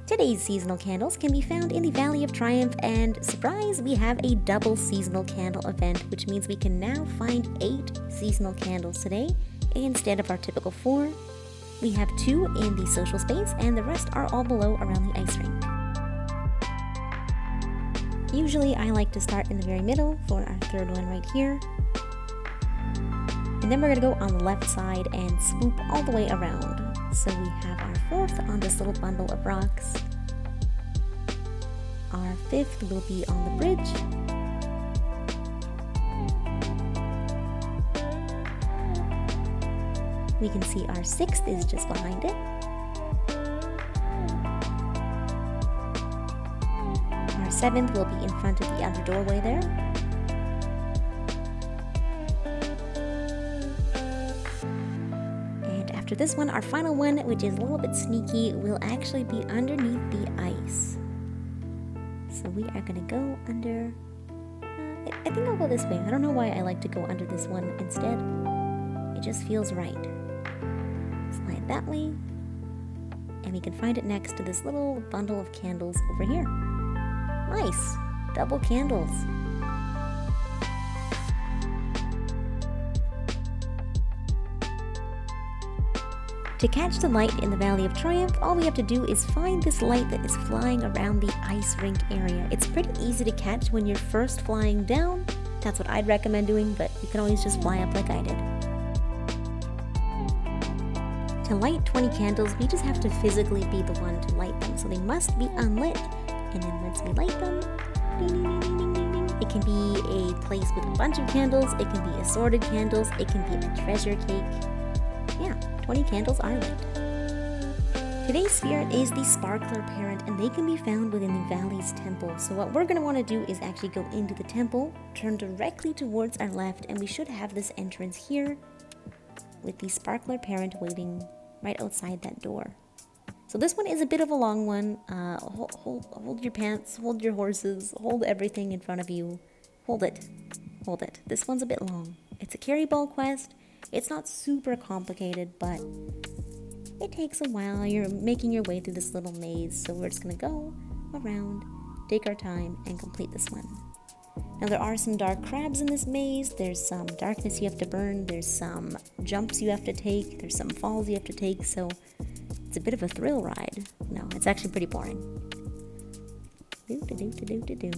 Today's seasonal candles can be found in the Valley of Triumph, and surprise, we have a double seasonal candle event, which means we can now find 8 seasonal candles today instead of our typical 4. We have 2 in the social space, and the rest are all below around the ice rink. Usually I like to start in the very middle for our third one right here. And then we're going to go on the left side and swoop all the way around. So we have our 4th on this little bundle of rocks. Our 5th will be on the bridge. We can see our 6th is just behind it. Our 7th will be in front of the other doorway there. After this one, our final one, which is a little bit sneaky, will actually be underneath the ice. So we are gonna go under, I think I'll go this way. I don't know why I like to go under this one instead. It just feels right. Slide that way, and we can find it next to this little bundle of candles over here. Nice, double candles. To catch the light in the Valley of Triumph, all we have to do is find this light that is flying around the ice rink area. It's pretty easy to catch when you're first flying down. That's what I'd recommend doing, but you can always just fly up like I did. To light 20 candles, we just have to physically be the one to light them. So they must be unlit, and then once we light them, ding, ding, ding, ding, ding, ding. It can be a place with a bunch of candles, it can be assorted candles, it can be a treasure cake. Yeah, 20 candles are lit. Today's spirit is the Sparkler Parent, and they can be found within the Valley's temple. So what we're going to want to do is actually go into the temple, turn directly towards our left, and we should have this entrance here with the Sparkler Parent waiting right outside that door. So this one is a bit of a long one. Hold your pants, hold your horses, hold everything in front of you. Hold it. Hold it. This one's a bit long. It's a carry ball quest. It's not super complicated, but it takes a while. You're making your way through this little maze, so we're just going to go around, take our time, and complete this one. Now there are some dark crabs in this maze, there's some darkness you have to burn, there's some jumps you have to take, there's some falls you have to take, so it's a bit of a thrill ride. No, it's actually pretty boring. Do-do-do-do-do-do-do.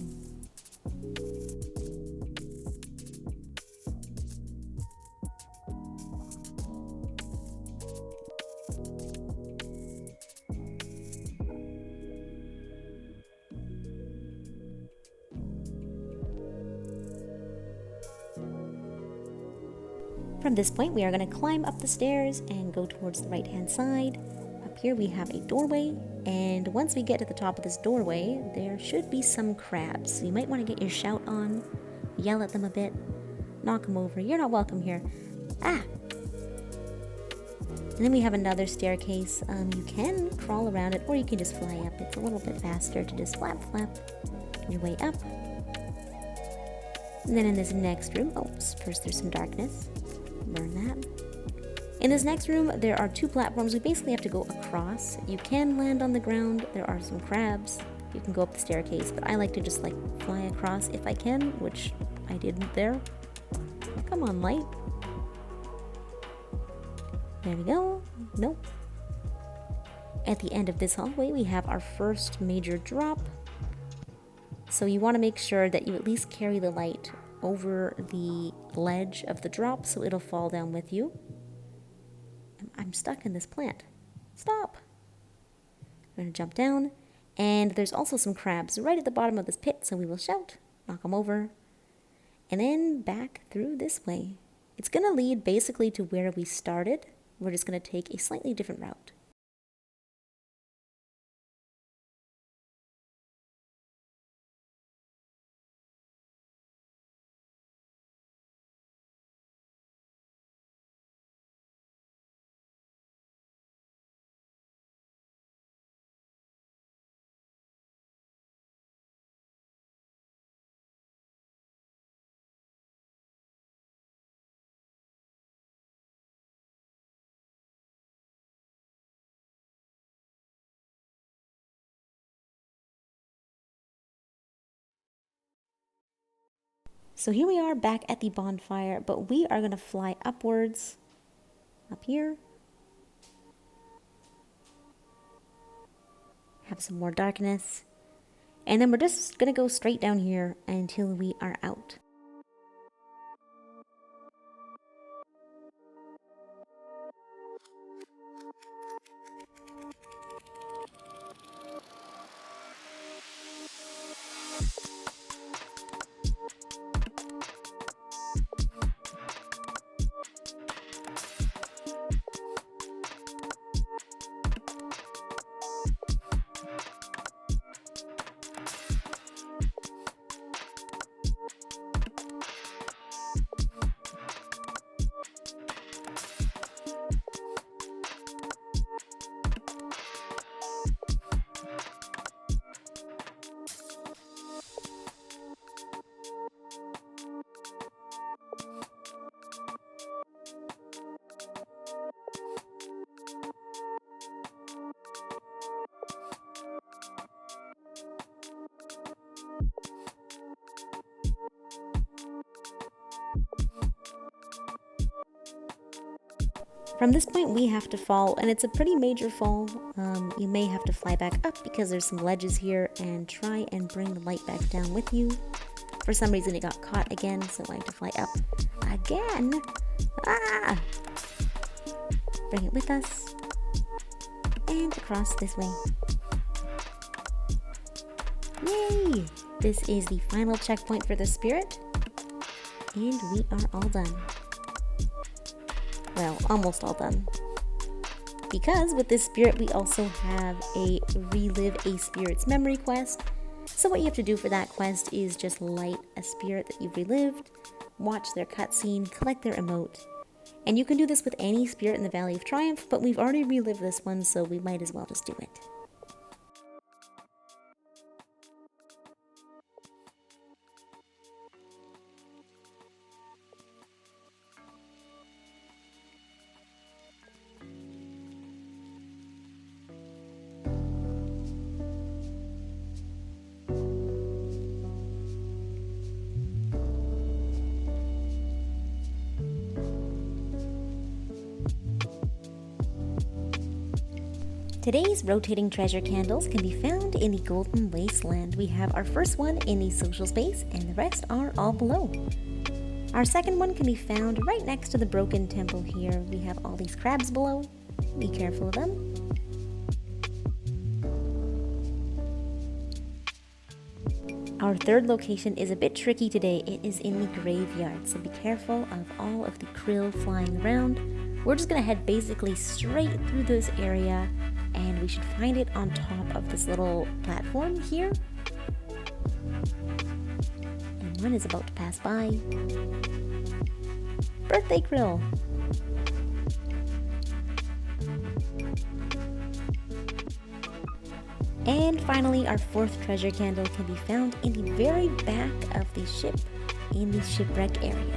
From this point, we are going to climb up the stairs and go towards the right-hand side. Up here we have a doorway, and once we get to the top of this doorway, there should be some crabs. So you might want to get your shout on, yell at them a bit, knock them over. You're not welcome here. Ah! And then we have another staircase. You can crawl around it, or you can just fly up. It's a little bit faster to just flap your way up. And then in this next room, first there's some darkness. Burn that. In this next room, there are 2 platforms. We basically have to go across. You can land on the ground. There are some crabs. You can go up the staircase, but I like to just fly across if I can, which I didn't there. Come on, light. There we go. Nope. At the end of this hallway, we have our first major drop. So you want to make sure that you at least carry the light over the ledge of the drop so it'll fall down with you. I'm stuck in this plant. Stop! I'm going to jump down, and there's also some crabs right at the bottom of this pit, so we will shout, knock them over, and then back through this way. It's going to lead basically to where we started. We're just going to take a slightly different route. So here we are back at the bonfire, but we are going to fly upwards, up here. Have some more darkness. And then we're just going to go straight down here until we are out. From this point we have to fall, and it's a pretty major fall. You may have to fly back up because there's some ledges here, and try and bring the light back down with you. For some reason it got caught again, so I have to fly up again. Ah! Bring it with us. And across this way. Yay! This is the final checkpoint for the spirit. And we are all done. Well, almost all done. Because with this spirit we also have a Relive a Spirit's Memory quest. So what you have to do for that quest is just light a spirit that you've relived, watch their cutscene, collect their emote. And you can do this with any spirit in the Valley of Triumph, but we've already relived this one, so we might as well just do it. Today's rotating treasure candles can be found in the Golden Wasteland. We have our first one in the social space, and the rest are all below. Our second one can be found right next to the broken temple here. We have all these crabs below. Be careful of them. Our third location is a bit tricky today. It is in the graveyard, so be careful of all of the krill flying around. We're just going to head basically straight through this area, and we should find it on top of this little platform here. And one is about to pass by. Birthday krill! And finally, our fourth treasure candle can be found in the very back of the ship, in the shipwreck area.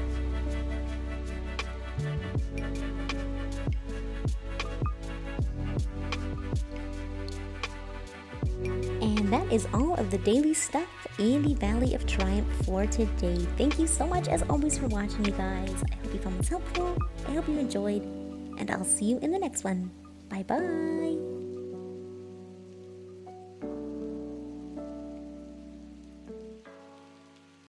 And that is all of the daily stuff in the Valley of Triumph for today. Thank you so much as always for watching, you guys. I hope you found this helpful. I hope you enjoyed, and I'll see you in the next one. Bye bye.